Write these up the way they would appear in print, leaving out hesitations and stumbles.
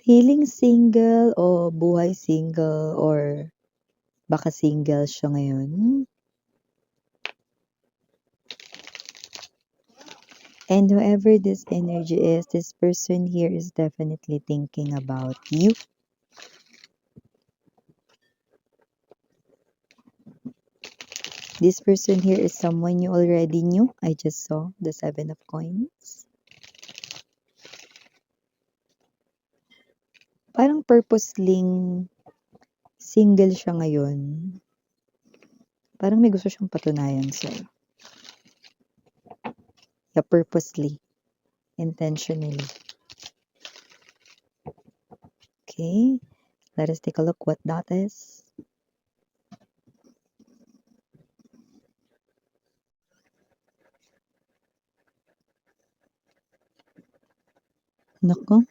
Feeling single o buhay single or baka single siya ngayon? And whoever this energy is, this person here is definitely thinking about you. This person here is someone you already knew. I just saw the 7 of coins. Parang purposely single siya ngayon. Parang may gusto siyang patunayan sa'yo. Yeah, purposely. Intentionally. Okay, let us take a look what that is. Nako.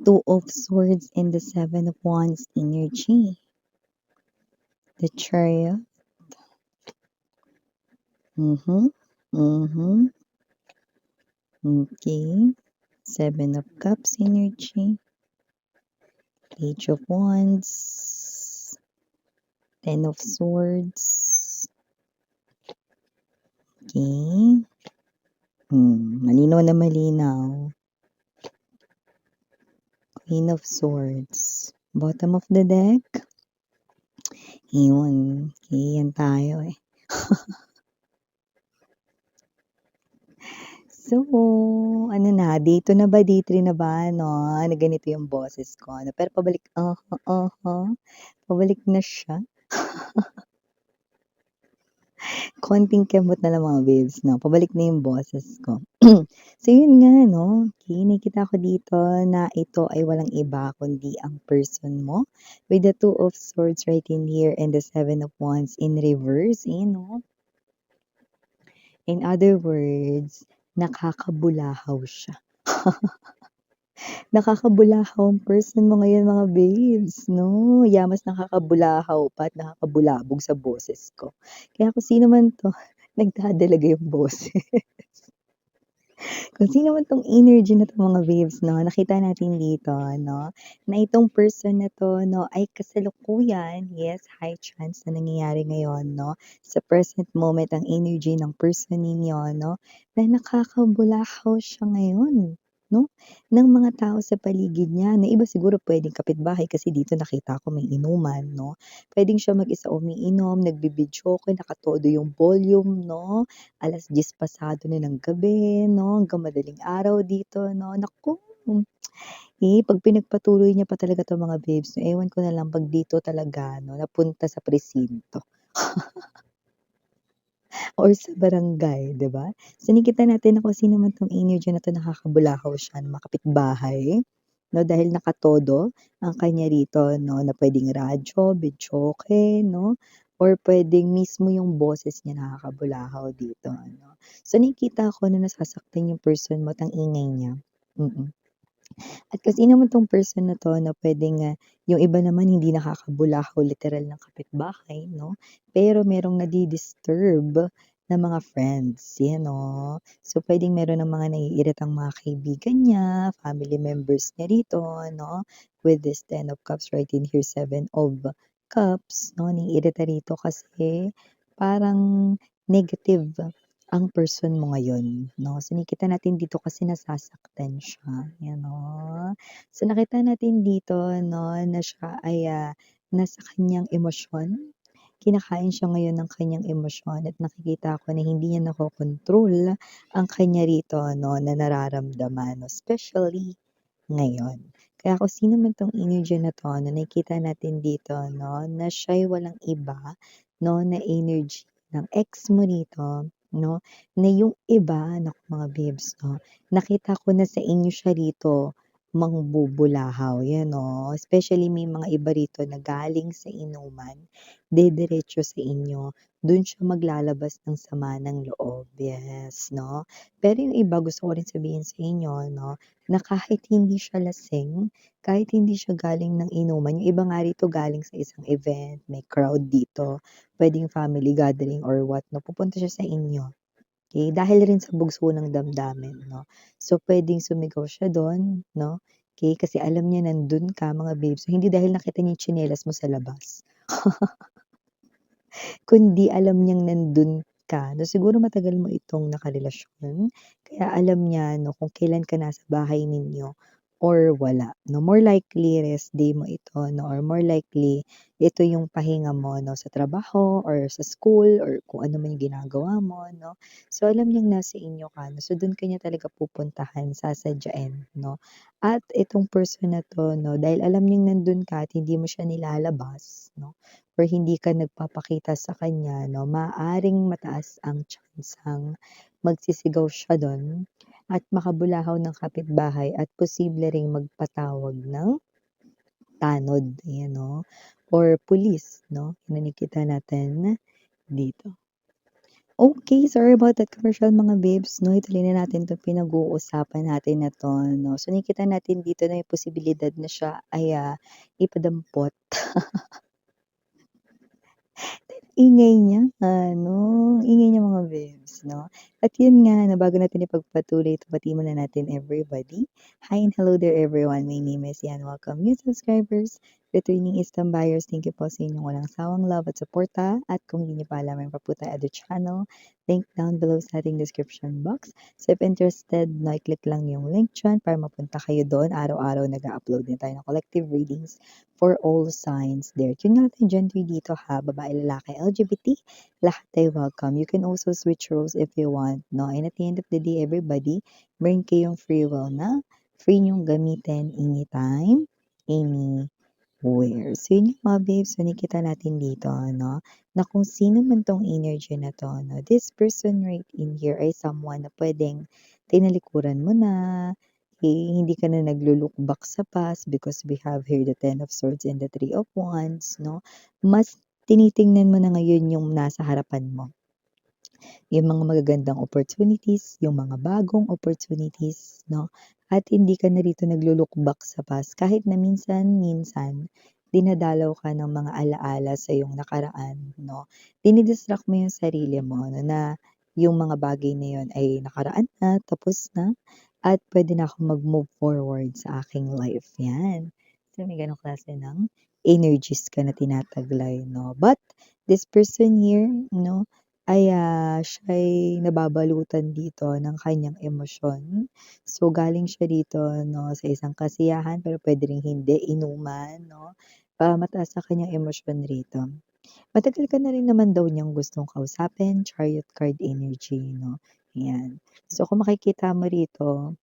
2 of Swords and the 7 of Wands energy. The Chariot. Okay. 7 of Cups energy. Page of Wands. 10 of Swords. Okay. Malinaw na malinaw. Queen of Swords. Bottom of the deck. Yun. Okay, yan tayo eh. So, ano na, day 2 na ba, day 3 na ba, no? Na ganito yung boses ko. No? Pero pabalik, pabalik na siya. Konting kembot na lang mga babes, no? Pabalik na yung boses ko. So, yun nga, no? Okay, nakita ko dito na ito ay walang iba kundi ang person mo. With the 2 of Swords right in here and the 7 of Wands in reverse, no? In other words, nakakabulahaw siya. Nakakabulahaw ang person mo ngayon mga babes, no? Mas nakakabulahaw pa at nakakabulabog sa boses ko. Kaya kung sino man 'to, nagdadalaga yung boses. Kung sino man 'tong energy na 'to mga babes 'no, nakita natin dito 'no, na itong person na 'to 'no, ay kasalukuyan, yes, high chance na nangyayari ngayon 'no, sa present moment ang energy ng person ninyo 'no, na nakakabulahaw siya ngayon 'no, ng mga tao sa paligid niya na iba siguro puwedeng kapitbahay kasi dito nakita ko may inuman 'no. Puwedeng siya mag-isa umiinom, nagbi-videoke, nakatodo yung volume 'no, 10:00 pasado na ng gabi 'no, hanggang madaling araw dito 'no. Naku, 'pag pinagpatuloy niya pa talaga 'to mga babes, ewan ko na lang 'pag dito talaga 'no, napunta sa presinto or sa barangay, 'di ba? So, nakita natin na kung sino man 'tong energy na 'to nakakabulahaw siya ng mga kapitbahay 'no, dahil nakatodo ang kanya rito 'no, na puwedeng radyo, videoke 'no, or puwedeng mismo yung boses niya nakakabulahaw dito ano. So, nakikita ko na nasasaktan yung person mo at ang ingay niya, mm. At kasi naman 'tong person na 'to na puwedeng, yung iba naman hindi nakakabulahaw literal ng kapitbahay 'no, pero merong nadi-disturb na mga friends, 'yan 'no. So, puwedeng meron ng mga naiiritang mga kaibigan niya, family members niya rito 'no, with this 10 of cups right in here, 7 of cups 'no, naiirita rito kasi parang negative ang person mo ngayon 'no. So, nakikita natin dito kasi nasasaktan siya, 'yan 'no. So, nakita natin dito 'no na siya ay, nasa kanyang emosyon. Kinakain siya ngayon ng kanyang emosyon at nakikita ko na hindi niya nakokontrol ang kanya rito 'no na nararamdaman 'no, especially ngayon. Kaya kung sino man 'tong energy na 'to na nakikita natin dito 'no, na siya'y walang iba 'no, na energy ng ex mo rito 'no, na yung iba, naku mga babes 'no, nakita ko na sa inyo siya rito mangbubulahaw, 'yan 'no. Especially may mga iba rito na galing sa inuman, didiretso sa inyo, dun siya maglalabas ng sama ng loob, yes 'no. Pero yung iba gusto ko rin sabihin sa inyo 'no, na kahit hindi siya lasing, kahit hindi siya galing ng inuman, yung iba nga rito galing sa isang event, may crowd dito, puwedeng family gathering or what 'no, pupunta siya sa inyo. Okay, dahil rin sa bugso ng damdamin 'no. So, puwedeng sumigaw siya dun 'no, okey? Kasi alam niya nandun ka mga babes, so hindi dahil nakita niya yung tsinelas mo sa labas. Kundi alam niyang nandun ka 'no, siguro matagal mo itong nakarelasyon, kaya alam niya 'no kung kailan ka nasa bahay ninyo or wala 'no. More likely rest day mo ito 'no or more likely ito yung pahinga mo 'no sa trabaho or sa school or kung ano man yung ginagawa mo 'no. So, alam niyang nasa inyo ka 'no, so dun ka niya talaga pupuntahan, sasadyain 'no. At itong person na 'to 'no, dahil alam niyang nandun ka at hindi mo siya nilalabas 'no, or hindi ka nagpapakita sa kanya 'no, maaaring mataas ang tsansang magsisigaw siya dun at makabulahaw ng kapitbahay at posible ring magpatawag ng tanod, ayan 'no, or pulis 'no, na nakikita natin dito. Okay, sorry about that commercial mga babes 'no, ituloy na natin 'tong pinag-uusapan natin na 'to 'no. So nakikita natin dito na may posibilidad na siya ay, ipadampot. Ingay niya ano, ingay niya mga babes 'no. At yun nga na bago natin ipagpatuloy ito batiin muna natin everybody. Hi and hello there everyone, my name is Yan. Welcome new subscribers, returning Eastern buyers, thank you po sa inyong walang sawang love at suporta. At kung hindi niyo pa alam meron pa po tayong other channel, link down below sa ating description box. So if interested, no, i-click lang yung link diyan para mapunta kayo doon. Araw-araw nag-a-upload din tayo ng collective readings for all signs there. Yun nga natin gender dito ha, babae, lalaki, LGBT, lahat ay welcome. You can also switch roles if you want, no? And at the end of the day, everybody, meron kayong free will na free niyong gamitin anytime, anywhere. So yun yung mga babes, so nakikita natin dito, no? Na kung sino man tong energy na to, no? This person right in here ay someone na pwedeng tinalikuran mo na, hindi ka na naglo-look back sa past because we have here the Ten of Swords and the Three of Wands 'no. Mas tinitingnan mo na ngayon yung nasa harapan mo. Yung mga magagandang opportunities, yung mga bagong opportunities 'no, at hindi ka na rito naglo-look back sa past kahit na minsan-minsan dinadalaw ka ng mga ala-ala sa iyong nakaraan 'no. Dini-distract mo yung sarili mo 'no, na yung mga bagay na yun ay nakaraan na, tapos na at puwede na akong mag-move forward sa aking life, 'yan. So, may gano'ng klase ng energies ka na tinataglay 'no. But this person here 'no, ay, siya'y nababalutan dito ng kanyang emosyon. So, galing siya dito 'no, sa isang kasiyahan pero puwede ring hindi, inuman 'no. Mataas ang kanyang emosyon rito. Matagal ka na rin naman daw niyang gustong kausapin, Chariot card energy 'no, ayan. So, kung makikita mo rito,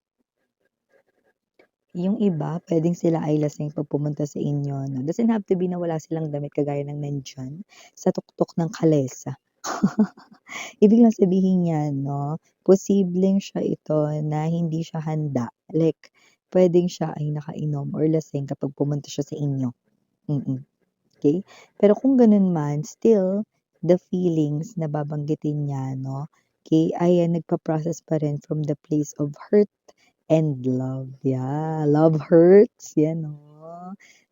yung iba puwedeng sila ay lasing 'pag pumunta sa inyo 'no. Doesn't have to be na wala silang damit kagaya ng nandiyan sa tuktok ng kalesa. Ibig lang sabihin niyan 'no, posibleng siya ito na hindi siya handa, like puwedeng siya ay nakainom or lasing kapag pumunta siya sa inyo, mm, okey. Pero kung gano'n man, still the feelings na babanggitin niya 'no, okey, ay nagpa-process pa rin from the place of hurt and love, yeah, love hurts, 'yan 'no.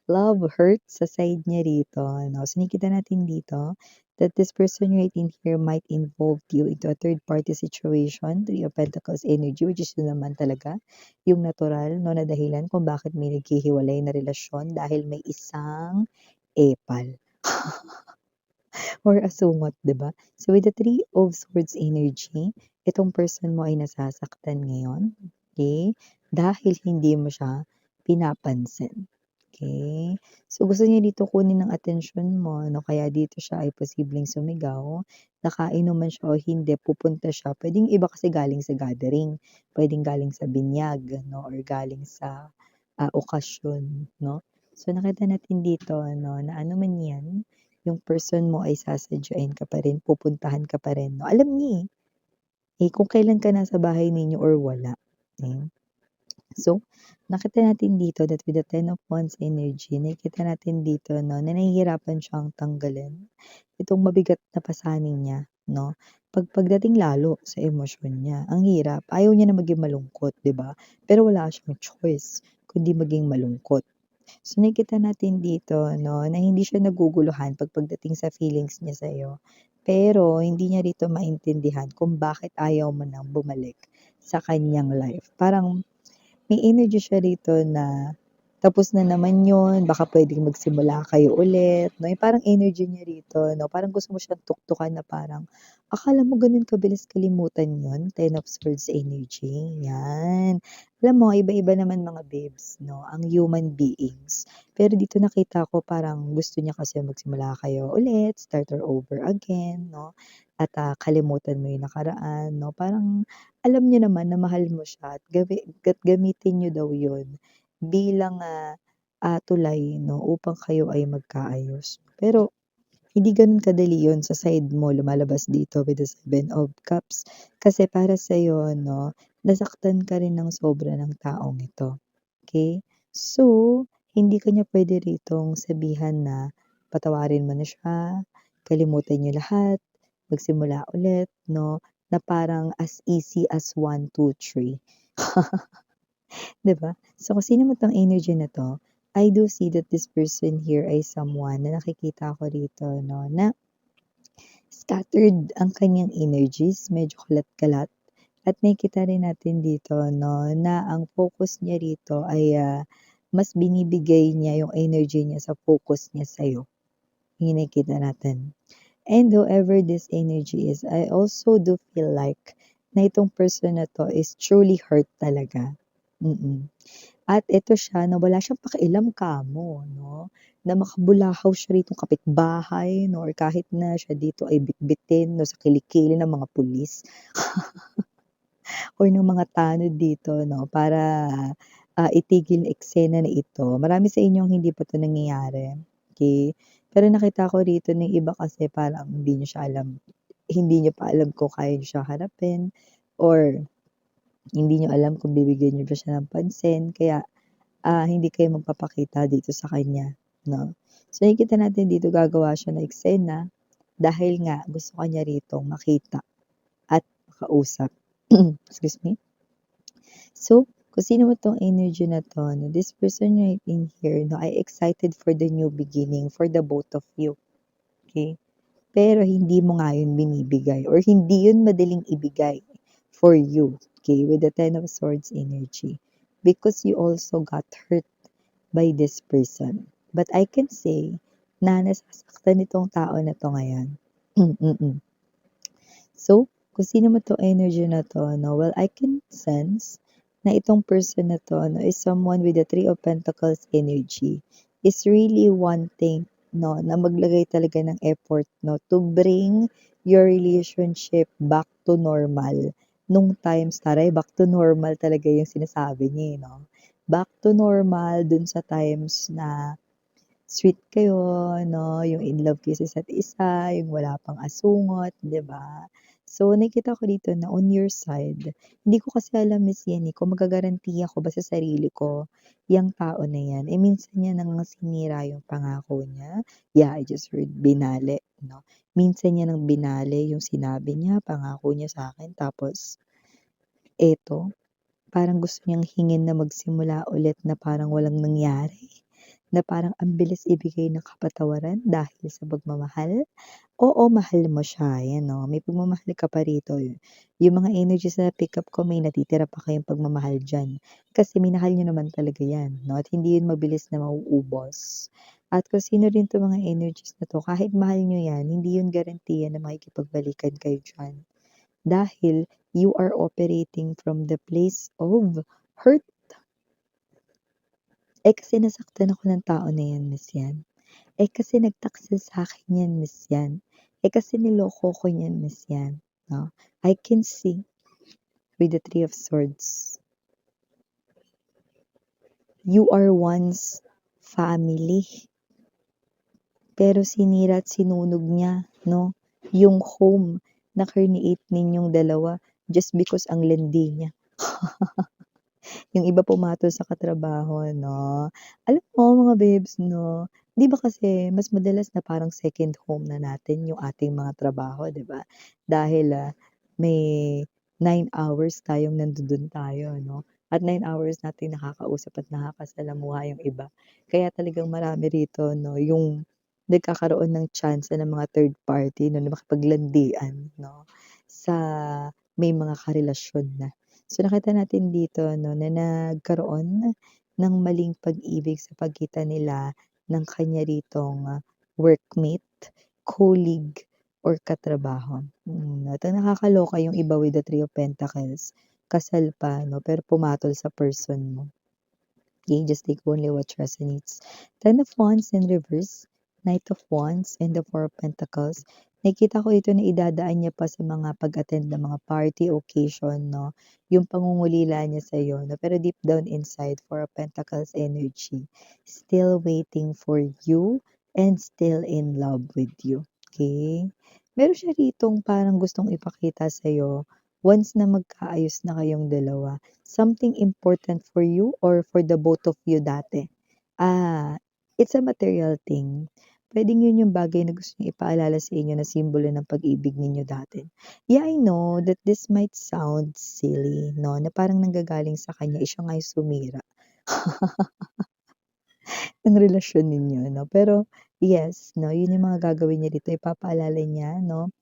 Love hurts sa side niya rito 'no. So nakikita natin dito that this person right in here might involve you into a third party situation, Three of Pentacles energy, which is yun naman talaga yung natural 'no, na dahilan kung bakit may naghihiwalay na relasyon dahil may isang epal or asungot, 'di ba? So with the Three of Swords energy, itong person mo ay nasasaktan ngayon, okey, dahil hindi mo siya pinapansin, okey. So gusto niya dito kunin ng atensyon mo 'no, kaya dito siya ay posibleng sumigaw. Nakainom man siya o hindi, pupunta siya. Puwedeng iba kasi galing sa gathering, puwedeng galing sa binyag 'no, or galing sa, okasyon 'no. So nakita natin dito ano, na ano man 'yan, yung person mo ay sasadyain ka pa rin, pupuntahan ka pa rin 'no. Alam niya, kung kailan ka nasa bahay ninyo or wala, eh. So, nakita natin dito that with the Ten of Wands energy, nakikita natin dito 'no, na nahihirapan siyang tanggalin itong mabigat na pasanin niya 'no. Pagdating lalo sa emosyon niya, ang hirap. Ayaw niya na maging malungkot, 'di ba? Pero wala siyang choice kundi maging malungkot. So, nakikita natin dito 'no, na hindi siya naguguluhan pagdating sa feelings niya sa'yo. Pero hindi niya rito maintindihan kung bakit ayaw mo nang bumalik sa kanyang life. Parang may energy siya rito na tapos na naman yun, baka puwedeng magsimula kayo ulit 'no, yung parang energy niya rito 'no, parang gusto mo siyang tuktukan na parang, akala mo gano'n kabilis kalimutan yun, Ten of Swords energy, 'yan. Alam mo iba-iba naman mga babes 'no, ang human beings. Pero dito nakita ko parang gusto niya kasi magsimula kayo ulit, start all over again 'no, at, kalimutan mo yung nakaraan 'no. Parang alam niya naman na mahal mo siya at gamitin niyo daw yun bilang, tulay 'no, upang kayo ay magkaayos. Pero hindi gano'n kadali 'yun sa side mo lumalabas dito with the Seven of Cups. Kasi para sa'yo 'no, nasaktan ka rin ng sobra ng taong ito, okey? So, hindi ka niya puwede ritong sabihan na patawarin mo na siya, kalimutan niyo lahat, magsimula ulit 'no, na parang as easy as 1, 2, 3. 'Di ba? So, kung sino man 'tong energy na 'to, I do see that this person here ay someone na nakikita ko rito 'no, na scattered ang kanyang energies, medyo kalat-kalat. At nakikita rin natin dito 'no, na ang focus niya rito ay, mas binibigay niya yung energy niya sa focus niya sa'yo, yung nakikita natin. And however this energy is, I also do feel like na itong person na 'to is truly hurt talaga. Mm. At eto siya na wala siyang pakialam kamo 'no, na makabulahaw siya ritong kapitbahay 'no, or kahit na siya dito ay bitbitin 'no, sa kilikili ng mga pulis or ng mga tanod dito 'no, para, itigil ang eksena na ito. Marami sa inyong hindi pa 'to nangyayari, okey? Pero nakita ko rito na yung iba kasi parang hindi niyo pa alam kung kaya niyo siyang harapin or hindi niyo alam kung bibigyan niyo ba siya ng pansin kaya hindi kayo magpapakita dito sa kanya 'no. So nakikita natin dito gagawa siya ng eksena dahil nga gusto ka niya ritong makita at makausap. Excuse me. So, kung sino man 'tong energy na 'to 'no, this person right in here 'no, ay excited for the new beginning for the both of you, okey? Pero hindi mo nga yun binibigay or hindi yun madaling ibigay for you, okey, with the Ten of Swords energy because you also got hurt by this person. But I can say na nasasaktan itong tao na 'to ngayon. Mm. So, kung sino man 'tong energy na 'to 'no, well, I can sense na itong person na 'to 'no, is someone with the Three of Pentacles energy, is really wanting 'no, na maglagay talaga ng effort 'no, to bring your relationship back to normal. Nung times taray back to normal talaga yung sinasabi niya, eh, 'no. Back to normal dun sa times na sweet kayo 'no, yung in love kayo sa isa't isa, yung wala pang asungot, 'di ba? So, nakikita ko dito na on your side, hindi ko kasi alam Miss yan, eh, kung magagarantiya ko ba sa sarili ko, yang tao na yan, eh, minsan niya nang sinira yung pangako niya. Yeah, I just heard binali 'no. Minsan niya nang binali yung sinabi niya, pangako niya sa'kin tapos eto, parang gusto niyang hingin na magsimula ulit na parang walang nangyari. Na parang ang bilis ibigay ng kapatawaran dahil sa pagmamahal? Oo, mahal mo siya, ayan 'no, may pagmamahal ka pa rito. Yung mga energies na pick up ko may natitira pa kayong pagmamahal diyan. Kasi minahal niyo naman talaga 'yan 'no, at hindi 'yun mabilis na mauubos. At kung sino rin 'tong mga energies na 'to, kahit mahal niyo 'yan, hindi 'yun garantiya na makikipagbalikan kayo diyan. Dahil you are operating from the place of hurt. Eh, kasi nasaktan ako ng tao na 'yan, Miss 'yan. Eh, kasi nagtaksil sa'kin 'yan, Miss 'yan. Eh, kasi niloko ko niyan, Miss 'yan, 'no. I can see with the Three of Swords, you are once family, pero sinira at sinunog niya 'no, yung home na create ninyong dalawa just because ang landi niya. Yung iba pumatol sa katrabaho 'no. Alam mo mga babes 'no, 'di ba kasi mas madalas na parang second home na natin yung ating mga trabaho 'di ba? Dahil, may 9 hours tayong nandodo'n tayo 'no, at 9 hours natin nakakausap at nakakasalamuha yung iba. Kaya talagang marami rito 'no, yung nagkakaroon ng tsansa ng mga third party 'no, na makipaglandian 'no, sa may mga karelasyon na. So, nakita natin dito 'no, na nagkaroon ng maling pag-ibig sa pagitan nila ng kanya ritong, workmate, colleague, or katrabaho. 'To nakakaloka yung iba with the Three of Pentacles, kasal pa 'no, pero pumatol sa person mo. Okay, just take only what resonates. Ten of Wands in reverse, Knight of Wands, and the Four of Pentacles. Nakikita ko ito na idadaan niya pa sa mga pag-attend ng mga party, occasion, no? Yung pangungulila niya sa iyo, no? Pero deep down inside, Four of Pentacles energy, still waiting for you and still in love with you. Okay? Meron siya ritong parang gustong ipakita sa iyo once na magkaayos na kayong dalawa something important for you or for the both of you dati? It's a material thing. Puwedeng yun yung bagay na gusto niyang ipaalala sa inyo na simbolo ng pag-ibig ninyo dati. Yeah, I know that this might sound silly 'no, na parang nanggagaling sa kanya, siya nga yung sumira ng relasyon ninyo 'no. Pero yes 'no, yun yung mga gagawin niya dito, ipapaalala niya 'no,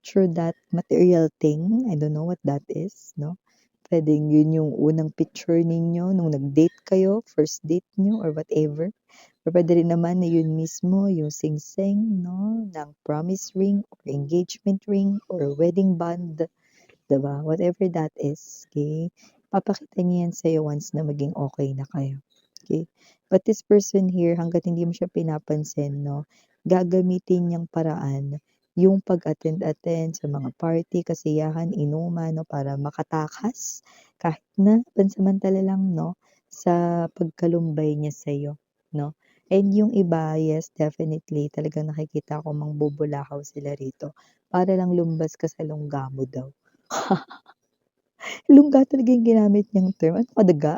through that material thing, I don't know what that is 'no. Puwedeng yun yung unang picture ninyo nung nag-date kayo, first date niyo or whatever. Or puwede rin naman na yun mismo yung singsing 'no, ng promise ring or engagement ring or wedding band, 'di ba? Whatever that is, okey? Ipapakita niya yan sa'yo once na maging okey na kayo, okey? But this person here hangga't hindi mo siya pinapansin 'no, gagamitin niyang paraan yung pag-attend-attend sa mga party, kasiyahan, inuman 'no, para makatakas kahit na pansamantala lang 'no, sa pagkalumbay niya sa'yo 'no. And yung iba, yes, definitely talagang nakikita ko mangbubulakaw sila rito para lang lumbas ka sa lungga mo daw. Lungga talaga yung ginamit niyang term, ano ka daga?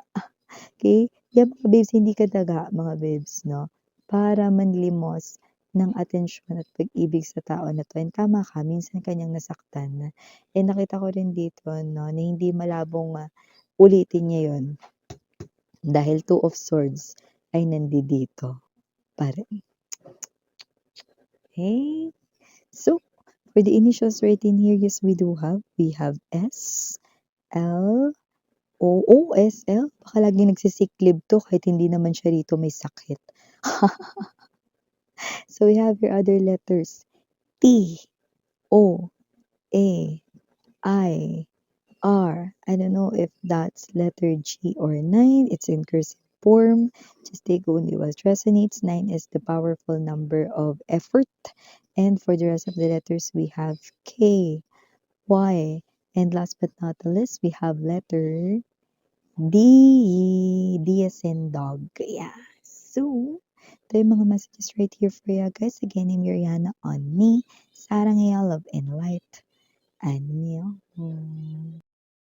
Okey, yan mga babes hindi ka daga mga babes 'no, para manlimos ng atensyon at pag-ibig sa tao na 'to and tama ka minsan kanyang nasaktan. And nakita ko rin dito 'no na hindi malabong, ulitin niya yun dahil Two of Swords ay nandidito pa rin, okey? So, for the initials right in here, yes we do have, we have S, L, oo, SL baka laging nagsi-sick leave 'to kahit hindi naman siya rito may sakit. So we have your other letters, T, O, A, I, R. I don't know if that's letter G or 9. It's in cursive form. Just take only what resonates. 9 is the powerful number of effort. And for the rest of the letters, we have K, Y. And last but not the least, we have letter D. D as in dog. Yeah. So, ito yung mga messages right here for you guys. Again, I'm Mariana on me. Sarang Love and Light. Annyeong.